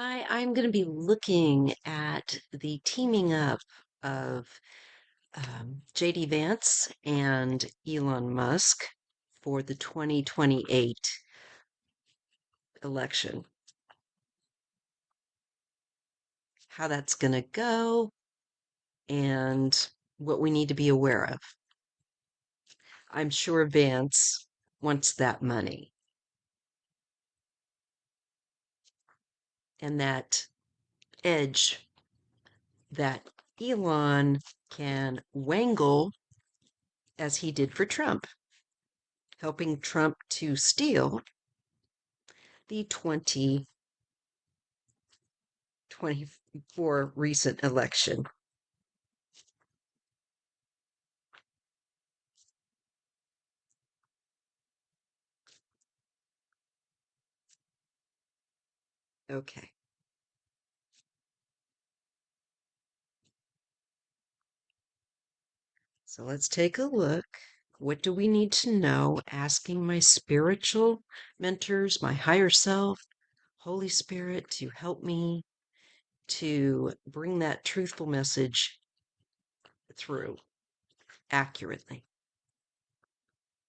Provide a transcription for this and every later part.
Hi, I'm going to be looking at the teaming up of JD Vance and Elon Musk for the 2028 election. How that's going to go and what we need to be aware of. I'm sure Vance wants that money and that edge that Elon can wangle as he did for Trump, helping Trump to steal the 2024 recent election. Okay, so let's take a look. What do we need to know? Asking my spiritual mentors, my higher self, Holy Spirit, to help me to bring that truthful message through accurately.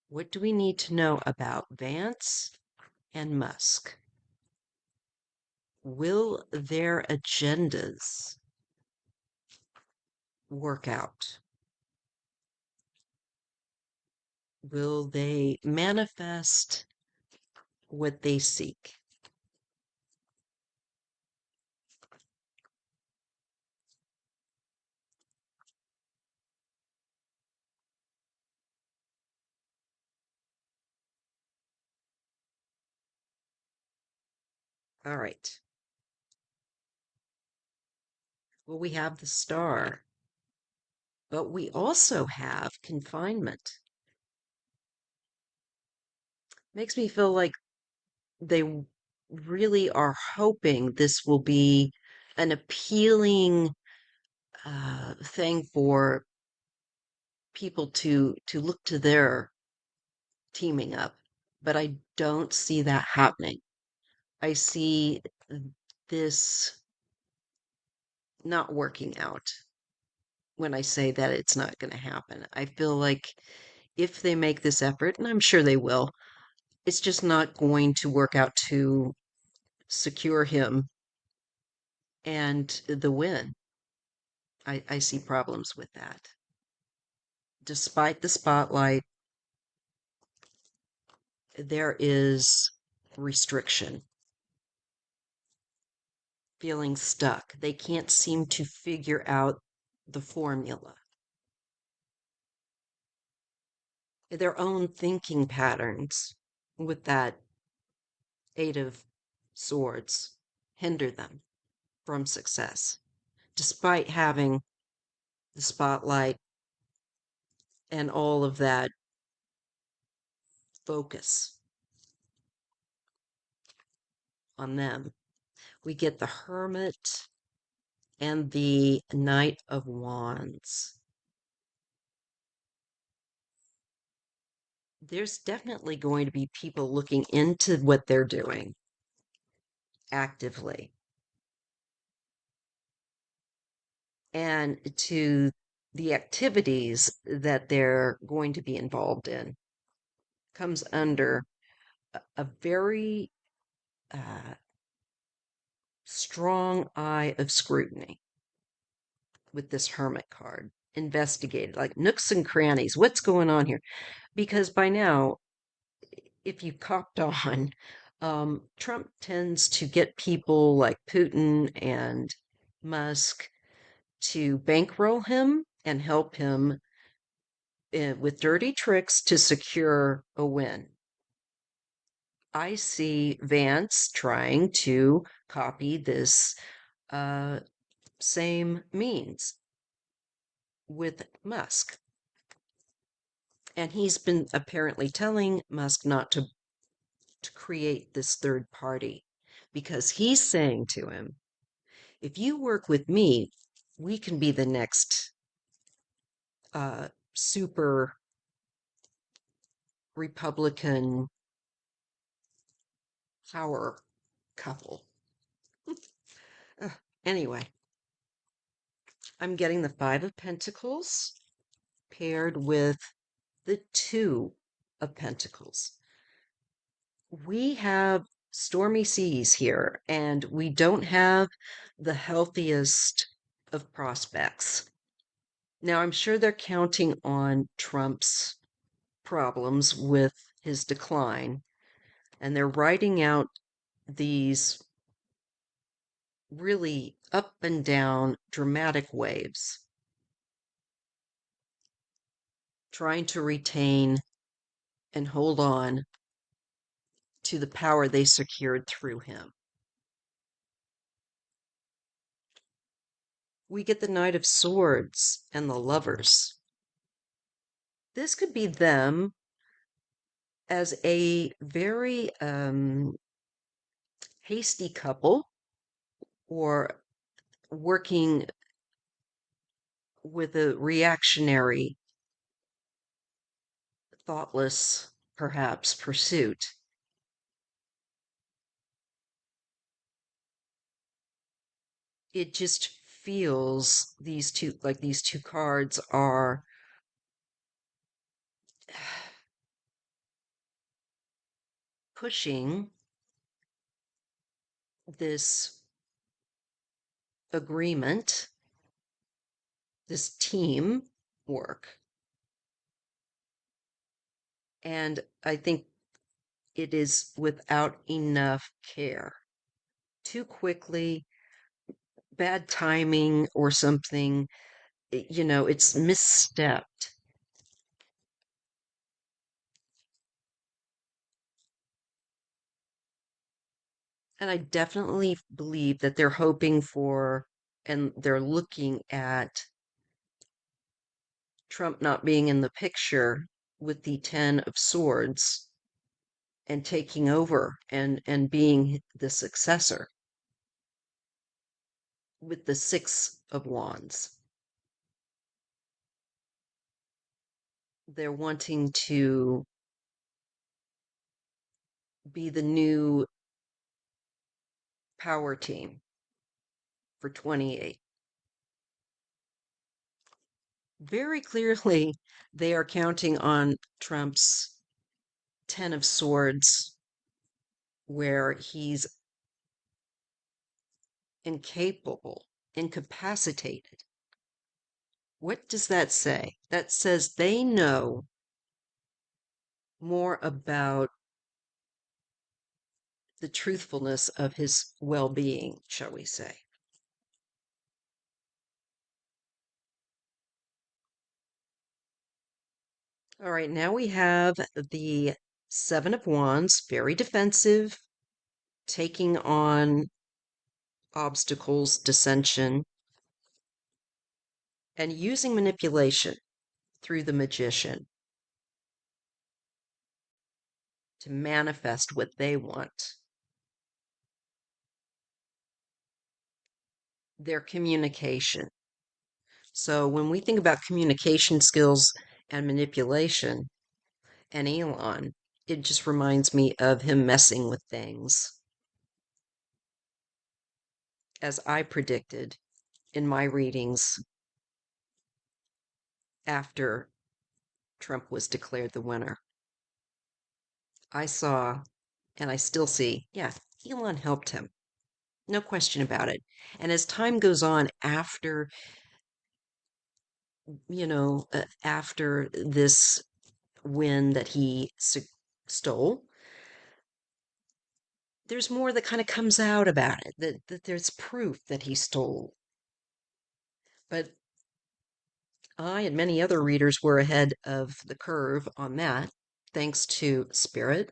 What do we need to know about Vance and Musk? Will their agendas work out? Will they manifest what they seek? All right. Well, we have the star, but we also have confinement. Makes me feel like they really are hoping this will be an appealing thing for people to look to their teaming up, but I don't see that happening. I see this not working out when I say that it's not going to happen. I feel like if they make this effort, and I'm sure they will, it's just not going to work out to secure him and the win. I see problems with that. Despite the spotlight, there is restriction, feeling stuck. They can't seem to figure out the formula, their own thinking patterns with that Eight of Swords hinder them from success, despite having the spotlight and all of that focus on them. We get the Hermit and the Knight of Wands. There's definitely going to be people looking into what they're doing actively and to the activities that they're going to be involved in comes under a very uh, strong eye of scrutiny with this Hermit card. Investigated, like nooks and crannies. What's going on here? Because by now, if you copped on, Trump tends to get people like Putin and Musk to bankroll him and help him with dirty tricks to secure a win. I see Vance trying to copy this same means with Musk. And he's been apparently telling Musk not to create this third party because he's saying to him, if you work with me, we can be the next super Republican power couple. Ugh. Anyway, I'm getting the Five of Pentacles paired with the Two of Pentacles. We have stormy seas here, and we don't have the healthiest of prospects. Now, I'm sure they're counting on Trump's problems with his decline, and they're writing out these really up and down dramatic waves, trying to retain and hold on to the power they secured through him. We get the Knight of Swords and the Lovers. This could be them as a very hasty couple, or working with a reactionary, thoughtless, perhaps, pursuit. It just feels these two cards are pushing this agreement, this team work. And I think it is without enough care. Too quickly, bad timing or something, it's misstepped. And I definitely believe that they're hoping for, and they're looking at Trump not being in the picture with the Ten of Swords and taking over and being the successor with the Six of Wands. They're wanting to be the new power team for 28. Very clearly, they are counting on Trump's Ten of Swords, where he's incapable, incapacitated. What does that say? That says they know more about the truthfulness of his well being, shall we say. All right, now we have the Seven of Wands, very defensive, taking on obstacles, dissension, and using manipulation through the Magician to manifest what they want. Their communication. So when we think about communication skills and manipulation and Elon, it just reminds me of him messing with things, as I predicted in my readings after Trump was declared the winner. I saw, and I still see, yeah, Elon helped him. No question about it. And as time goes on after, after this win that he stole, there's more that kind of comes out about it, that there's proof that he stole. But I and many other readers were ahead of the curve on that, thanks to Spirit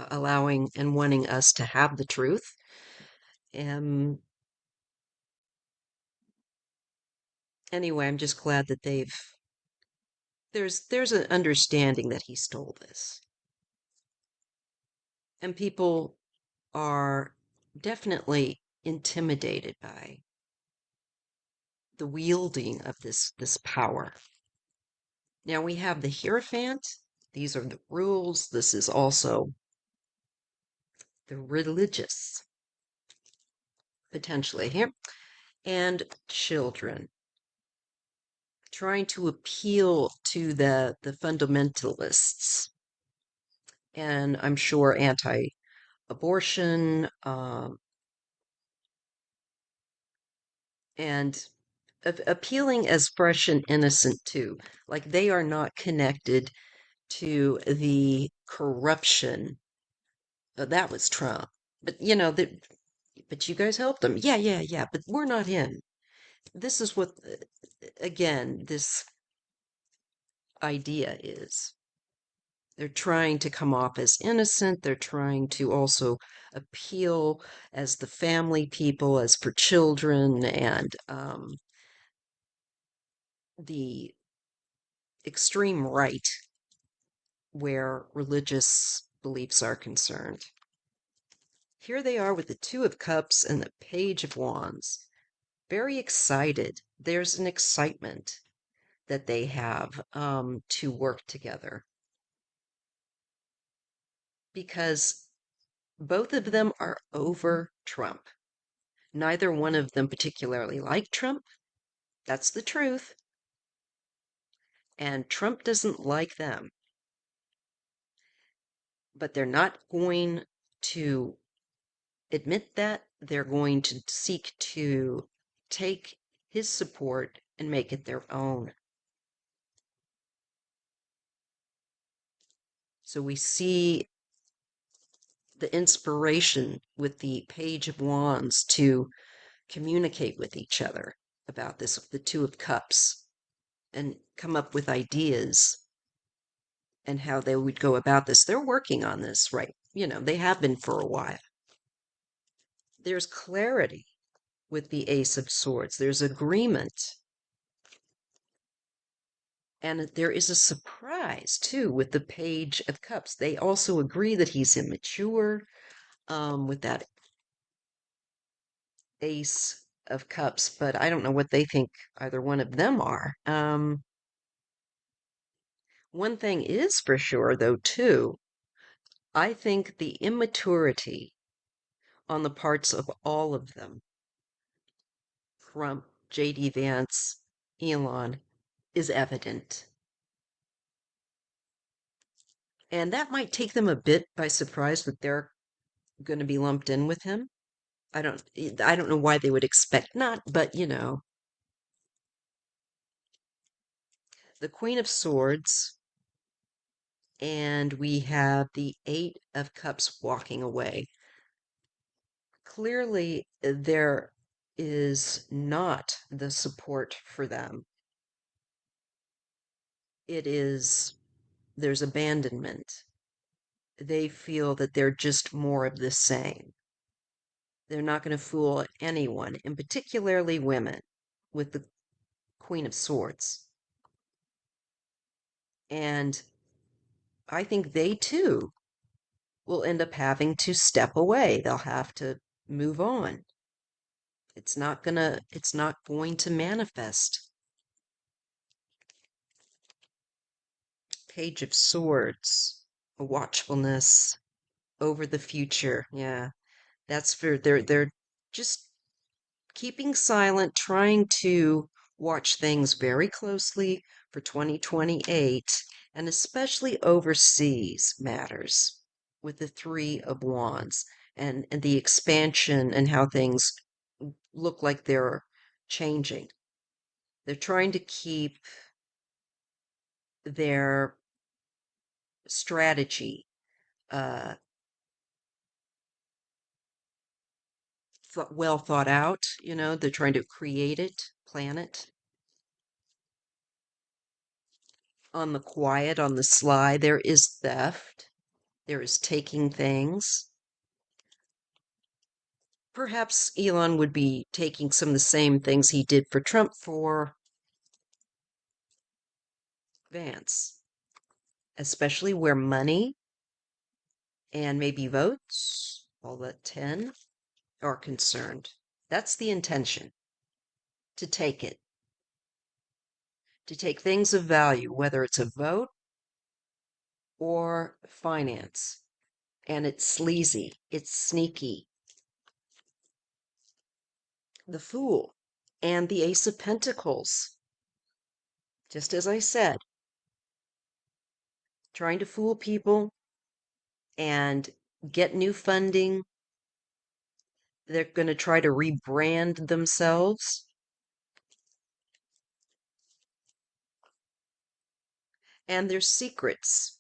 allowing and wanting us to have the truth. And anyway, I'm just glad that there's an understanding that he stole this. And people are definitely intimidated by the wielding of this power. Now we have the Hierophant. These are the rules. This is also the religious. potentially here, and children, trying to appeal to the fundamentalists, and I'm sure anti-abortion, and appealing as fresh and innocent too. Like they are not connected to the corruption. That was Trump. But but you guys helped them. Yeah, yeah, yeah. But we're not in. This is what, again, this idea is. They're trying to come off as innocent. They're trying to also appeal as the family people, as for children, and the extreme right where religious beliefs are concerned. Here they are with the Two of Cups and the Page of Wands. Very excited. There's an excitement that they have to work together because both of them are over Trump. Neither one of them particularly like Trump. That's the truth. And Trump doesn't like them. But they're not going to admit that. They're going to seek to take his support and make it their own. So we see the inspiration with the Page of Wands to communicate with each other about this, the Two of Cups, and come up with ideas and how they would go about this. They're working on this, right? They have been for a while. There's clarity with the Ace of Swords. There's agreement. And there is a surprise, too, with the Page of Cups. They also agree that he's immature, with that Ace of Cups, but I don't know what they think either one of them are. One thing is for sure, though, too, I think the immaturity on the parts of all of them, Trump, J.D. Vance, Elon, is evident. And that might take them a bit by surprise that they're going to be lumped in with him. I don't know why they would expect not, but the Queen of Swords, and we have the Eight of Cups walking away. Clearly, there is not the support for them. There's abandonment. They feel that they're just more of the same. They're not going to fool anyone, and particularly women, with the Queen of Swords. And I think they too will end up having to step away. They'll have to move on. It's not going to manifest. Page of Swords, a watchfulness over the future. Yeah. That's for they're just keeping silent, trying to watch things very closely for 2028, and especially overseas matters with the Three of Wands and the expansion and how things look like they're changing. They're trying to keep their strategy uh, well thought out. They're trying to create it, plan it. On the quiet, on the sly, there is theft. There is taking things. Perhaps Elon would be taking some of the same things he did for Trump for Vance, especially where money and maybe votes, all the 10, are concerned. That's the intention, to take it, to take things of value, whether it's a vote or finance. And it's sleazy, it's sneaky. the Fool and the Ace of Pentacles. Just as I said, trying to fool people and get new funding. They're going to try to rebrand themselves. And there's secrets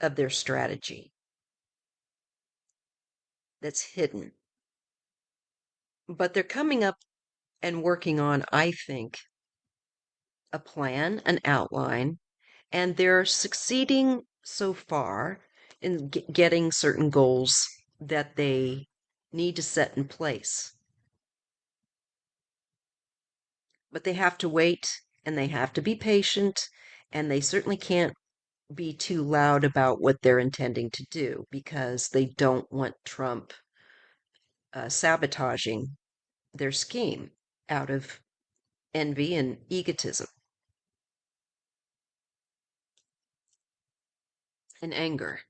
of their strategy that's hidden. But they're coming up and working on, I think, a plan, an outline, and they're succeeding so far in getting certain goals that they need to set in place. But they have to wait and they have to be patient, and they certainly can't be too loud about what they're intending to do because they don't want Trump sabotaging their scheme out of envy and egotism and anger.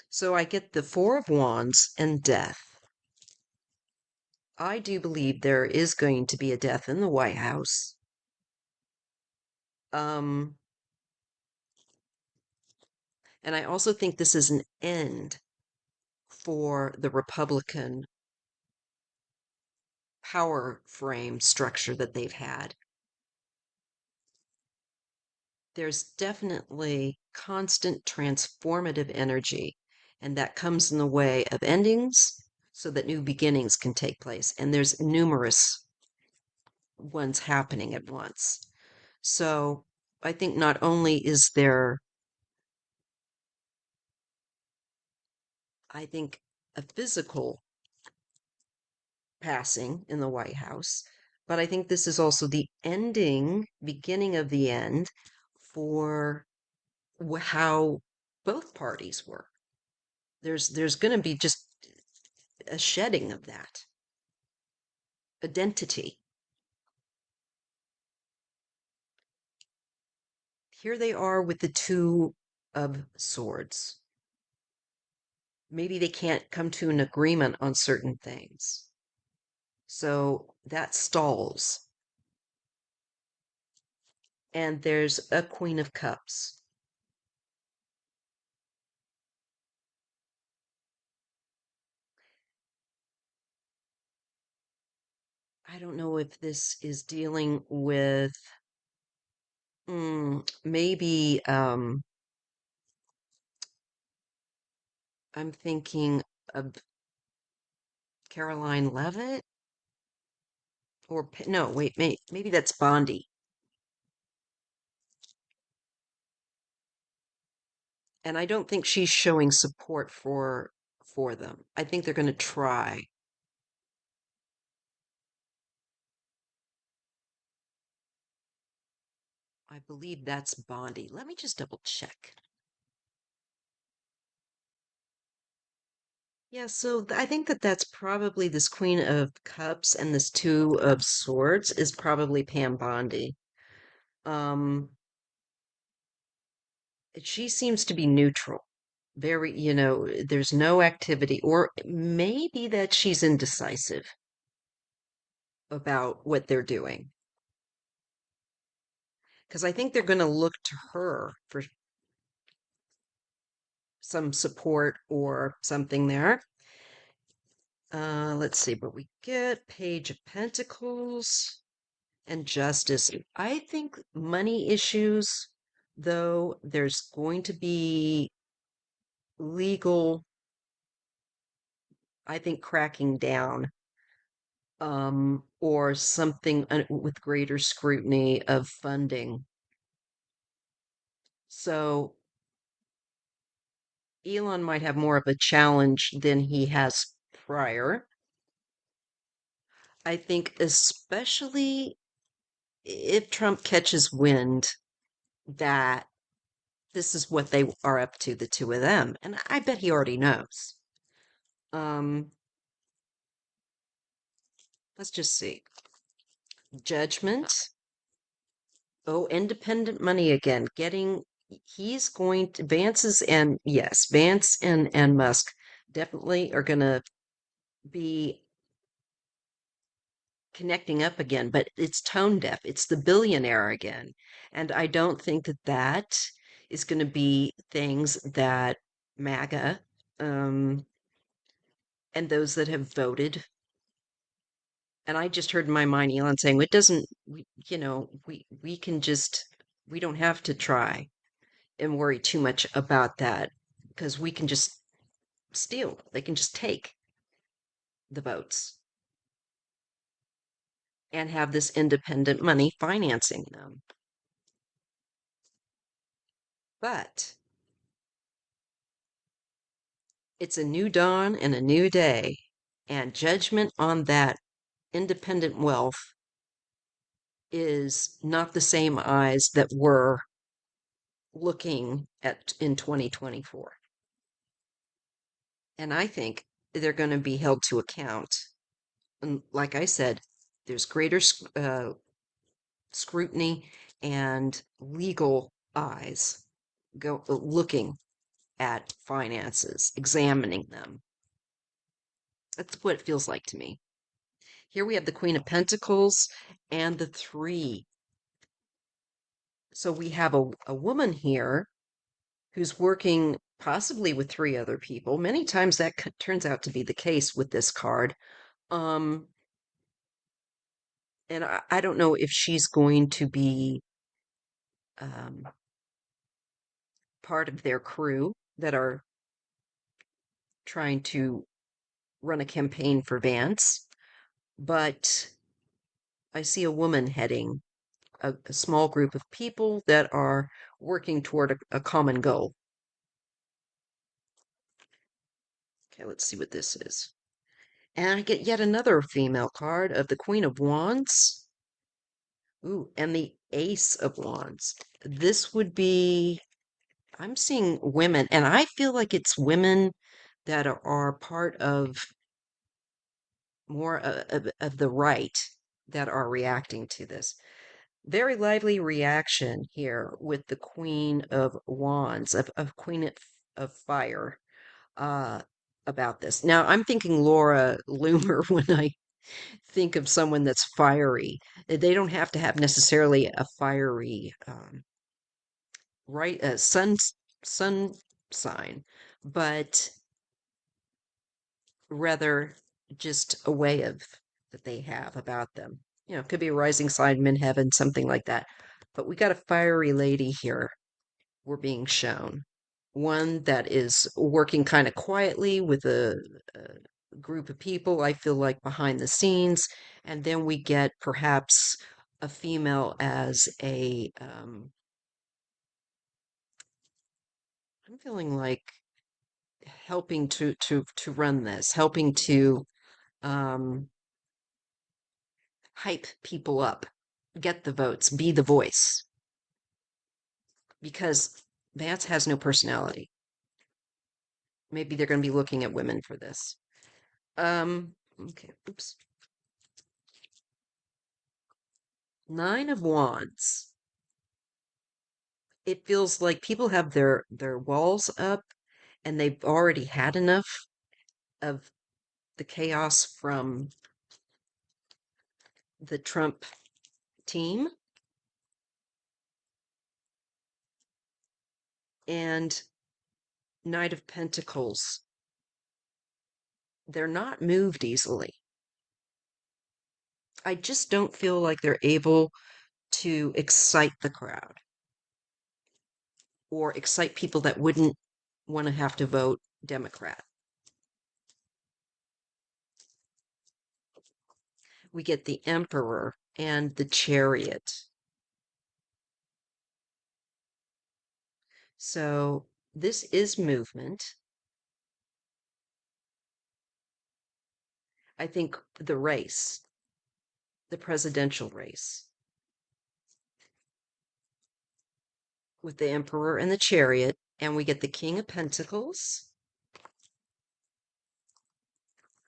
So I get the Four of Wands and death. I do believe there is going to be a death in the White House. Um, and I also think this is an end for the Republican power frame structure that they've had. There's definitely constant transformative energy, and that comes in the way of endings so that new beginnings can take place. And there's numerous ones happening at once. So I think not only is there, I think, a physical passing in the White House, but I think this is also the beginning of the end for how both parties work. There's going to be just a shedding of that identity. Here they are with the Two of Swords. Maybe they can't come to an agreement on certain things. So that stalls. And there's a Queen of Cups. I don't know if this is dealing with maybe I'm thinking of Caroline Levitt or no, wait, maybe that's Bondi. And I don't think she's showing support for them. I think they're going to try. I believe that's Bondi. Let me just double check. Yeah, so I think that that's probably this Queen of Cups and this Two of Swords is probably Pam Bondi. Um, she seems to be neutral. Very, there's no activity, or maybe that she's indecisive about what they're doing. Because I think they're going to look to her for some support or something there. Let's see what we get. Page of Pentacles and Justice. I think money issues, though, there's going to be legal, I think, cracking down, or something with greater scrutiny of funding. So Elon might have more of a challenge than he has prior. I think, especially if Trump catches wind that this is what they are up to, the two of them. And I bet he already knows. Um, let's just see. Judgment. Oh, independent money again. He's going to, Vance and Musk definitely are going to be connecting up again, but it's tone deaf. It's the billionaire again. And I don't think that that is going to be things that MAGA um, and those that have voted. And I just heard in my mind Elon saying, it doesn't, we can just, we don't have to try and worry too much about that because we can just steal. They can just take the votes and have this independent money financing them. But it's a new dawn and a new day, and judgment on that independent wealth is not the same eyes that were looking at in 2024. And I think they're going to be held to account. And like I said, there's greater scrutiny and legal eyes go looking at finances, examining them. That's what it feels like to me. Here we have the Queen of Pentacles and the Three. So we have a woman here who's working possibly with three other people. Many times that turns out to be the case with this card. Um, and I don't know if she's going to be um, part of their crew that are trying to run a campaign for Vance, but I see a woman heading a small group of people that are working toward a common goal. Okay, let's see what this is. And I get yet another female card of the Queen of Wands. Ooh, and the Ace of Wands. This would be, I'm seeing women, and I feel like it's women that are part of more of the right that are reacting to this. Very lively reaction here with the Queen of Wands, of Queen of Fire, uh, about this. Now, I'm thinking Laura Loomer when I think of someone that's fiery. They don't have to have necessarily a fiery, right, sun sign, but rather just a way of that they have about them. It could be a rising sign, midheaven, something like that. But we got a fiery lady here we're being shown. One that is working kind of quietly with a group of people, I feel like behind the scenes. And then we get perhaps a female as I'm feeling like helping to run this, helping to um, hype people up, get the votes, be the voice, because Vance has no personality. Maybe they're going to be looking at women for this. Okay, oops. Nine of Wands. It feels like people have their walls up and they've already had enough of the chaos from the Trump team. And Knight of Pentacles. They're not moved easily. I just don't feel like they're able to excite the crowd or excite people that wouldn't want to have to vote Democrat. We get the Emperor and the Chariot. So this is movement. I think the race, the presidential race, with the Emperor and the Chariot, and we get the King of Pentacles.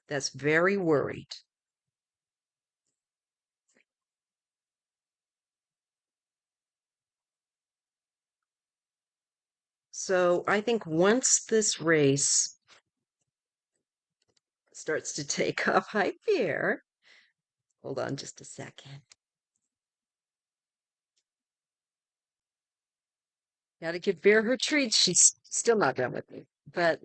That's very worried. So I think once this race starts to take off, hi Pierre. Hold on just a second. Gotta give Bear her treats. She's still not done with me. But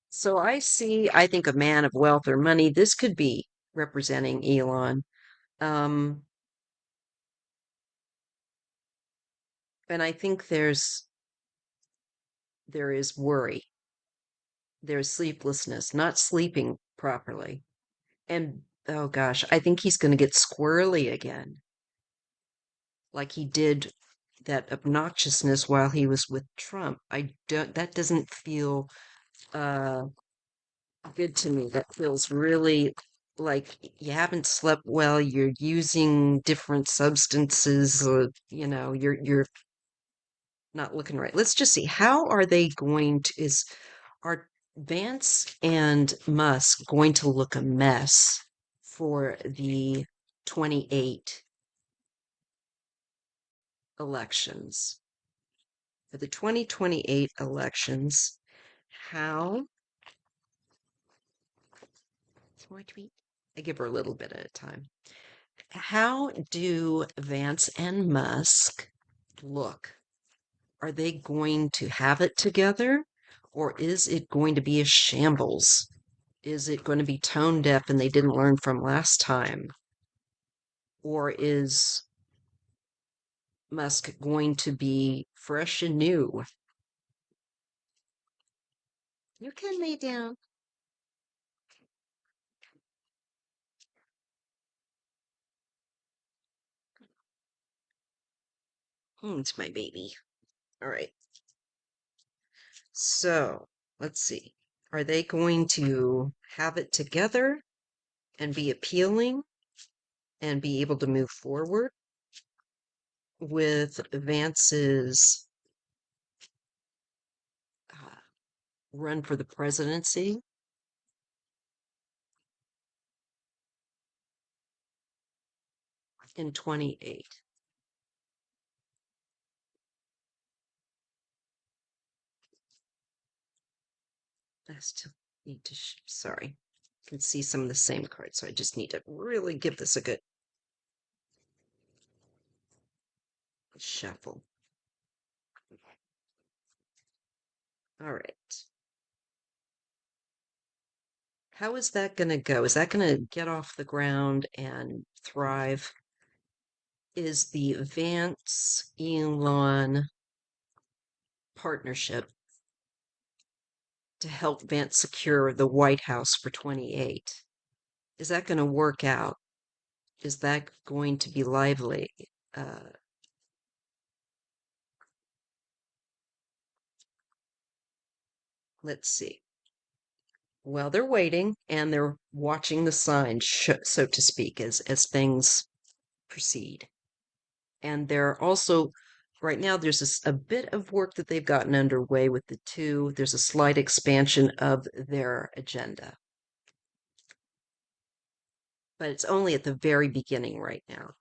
so I think a man of wealth or money. This could be representing Elon. Um, and I think there is worry, there's sleeplessness, not sleeping properly. And oh gosh, I think he's going to get squirrely again, like he did that obnoxiousness while he was with Trump. That doesn't feel uh good to me. That feels really like you haven't slept well, you're using different substances, you're not looking right. Let's just see. How are they going to is are Vance and Musk going to look a mess for the 28 elections? For the 2028 elections, how my tweet? I give her a little bit at a time. How do Vance and Musk look? Are they going to have it together, or is it going to be a shambles? Is it going to be tone deaf and they didn't learn from last time? Or is Musk going to be fresh and new? You can lay down. It's my baby. All right. So let's see. Are they going to have it together and be appealing and be able to move forward with Vance's uh, run for the presidency in 28? I still need to, sorry, I can see some of the same cards, so I just need to really give this a good shuffle. All right. How is that going to go? Is that going to get off the ground and thrive? Is the Vance Elon partnership to help Vance secure the White House for 28? Is that going to work out? Is that going to be lively? Uh, let's see. Well, they're waiting and they're watching the signs, so to speak, as things proceed. And they're also, right now, there's a bit of work that they've gotten underway with the two. There's a slight expansion of their agenda, but it's only at the very beginning right now.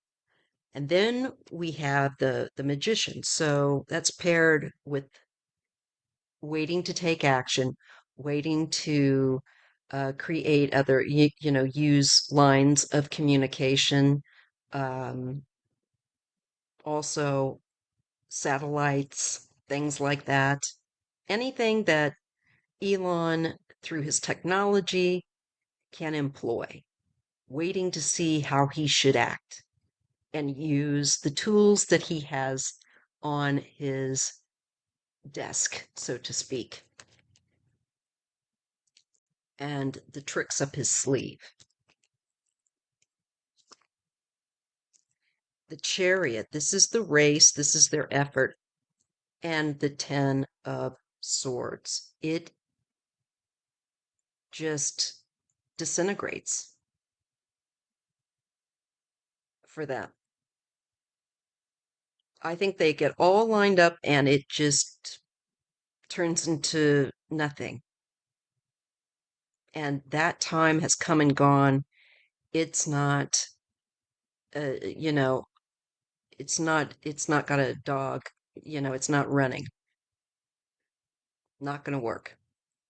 And then we have the magician. So that's paired with waiting to take action, waiting to create other, use lines of communication, um, also satellites, things like that. Anything that Elon, through his technology, can employ, waiting to see how he should act and use the tools that he has on his desk, so to speak, and the tricks up his sleeve. The chariot, this is the race, this is their effort, and the 10 of swords. It just disintegrates for them. I think they get all lined up and it just turns into nothing. And that time has come and gone. It's not, uh, you know, it's not got a dog, it's not running. Not going to work.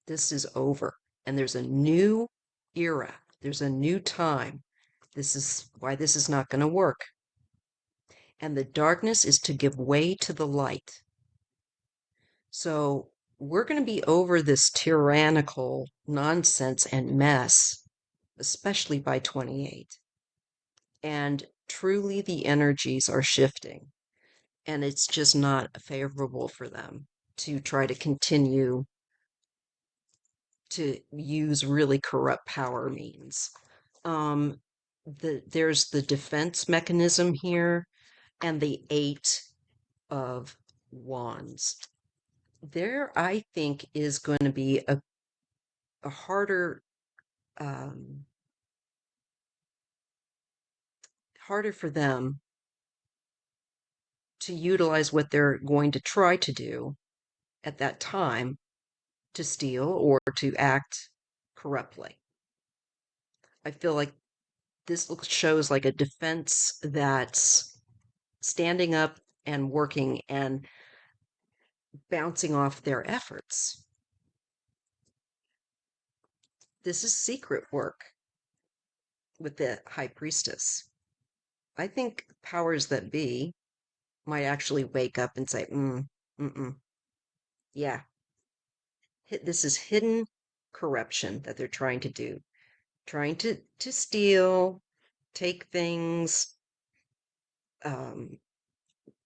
This is over. And there's a new era. There's a new time. This is why this is not going to work. And the darkness is to give way to the light. So we're going to be over this tyrannical nonsense and mess, especially by 28. And truly, the energies are shifting, and it's just not favorable for them to try to continue to use really corrupt power means. Um, there's the defense mechanism here, and the Eight of Wands. There, I think, is going to be a harder um, harder for them to utilize what they're going to try to do at that time to steal or to act corruptly. I feel like this shows like a defense that's standing up and working and bouncing off their efforts. This is secret work with the high priestess. I think powers that be might actually wake up and say, yeah, this is hidden corruption that they're trying to do, trying to steal, take things, um,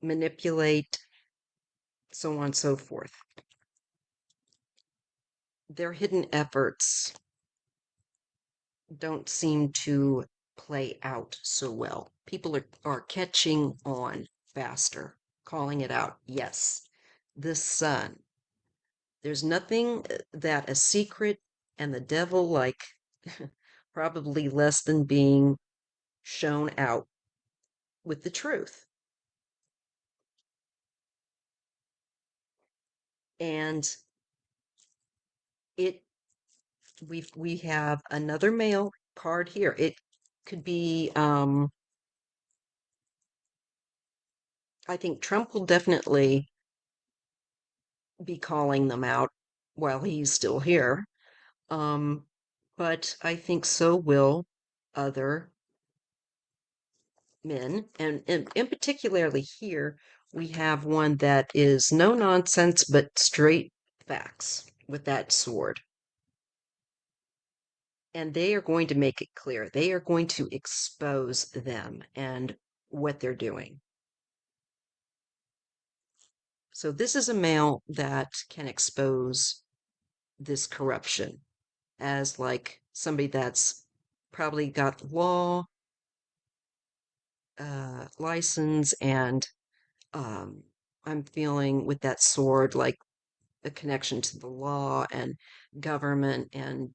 manipulate, so on and so forth. Their hidden efforts don't seem to play out so well. People are catching on faster, calling it out. Yes, the sun. There's nothing that a secret and the devil like probably less than being shown out with the truth. And it we have another male card here. It could be I think Trump will definitely be calling them out while he's still here. Um, but I think so will other men, and particularly here, we have one that is no nonsense but straight facts with that sword. And they are going to make it clear. They are going to expose them and what they're doing. So this is a male that can expose this corruption as like somebody that's probably got law license, and um, I'm feeling with that sword like a connection to the law and government and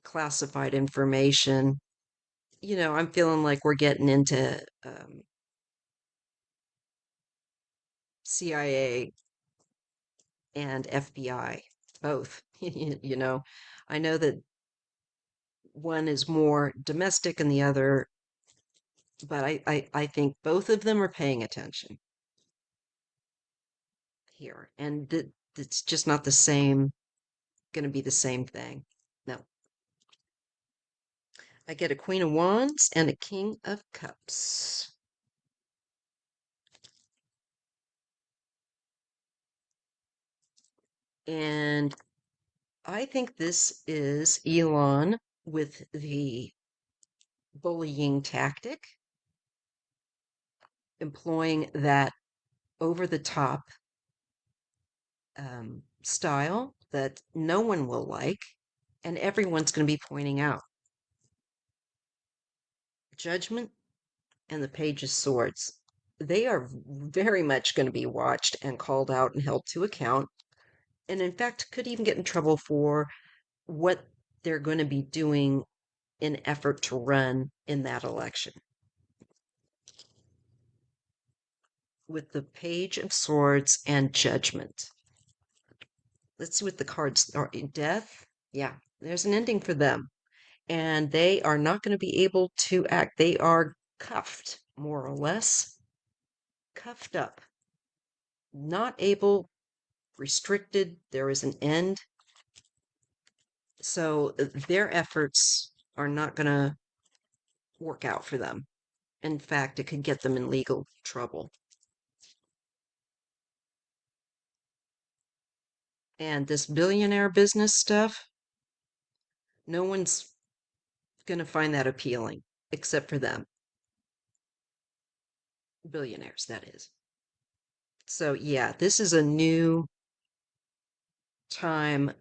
classified information. I'm feeling like we're getting into CIA and FBI, both. I know that one is more domestic and the other, but I think both of them are paying attention here. And it's just not the same, going to be the same thing. No. I get a Queen of Wands and a King of Cups. And I think this is Elon with the bullying tactic, employing that over the top style that no one will like, and everyone's going to be pointing out. Judgment and the Page of Swords. They are very much going to be watched and called out and held to account, and in fact, could even get in trouble for what they're going to be doing in effort to run in that election. With the Page of Swords and Judgment. Let's see what the cards are. Death. Yeah, there's an ending for them. And they are not going to be able to act. They are cuffed, more or less. Cuffed up. Not able, restricted. There is an end. So their efforts are not going to work out for them. In fact, it could get them in legal trouble. And this billionaire business stuff, no one's going to find that appealing except for them. Billionaires, that is. So, yeah, this is a new time,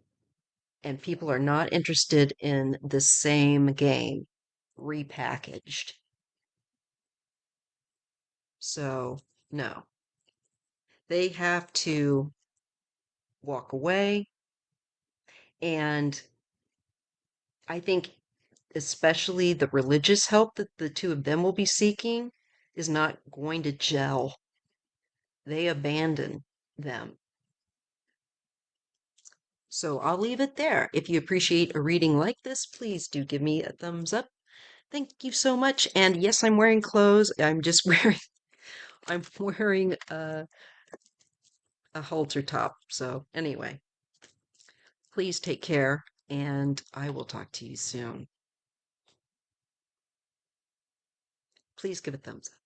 and people are not interested in the same game repackaged. So, no, they have to walk away. And I think, especially the religious help that the two of them will be seeking, is not going to gel. They abandon them. So I'll leave it there. If you appreciate a reading like this, please do give me a thumbs up. Thank you so much. And yes, I'm wearing clothes. I'm just wearing a halter top. So anyway, please take care, and I will talk to you soon. Please give a thumbs up.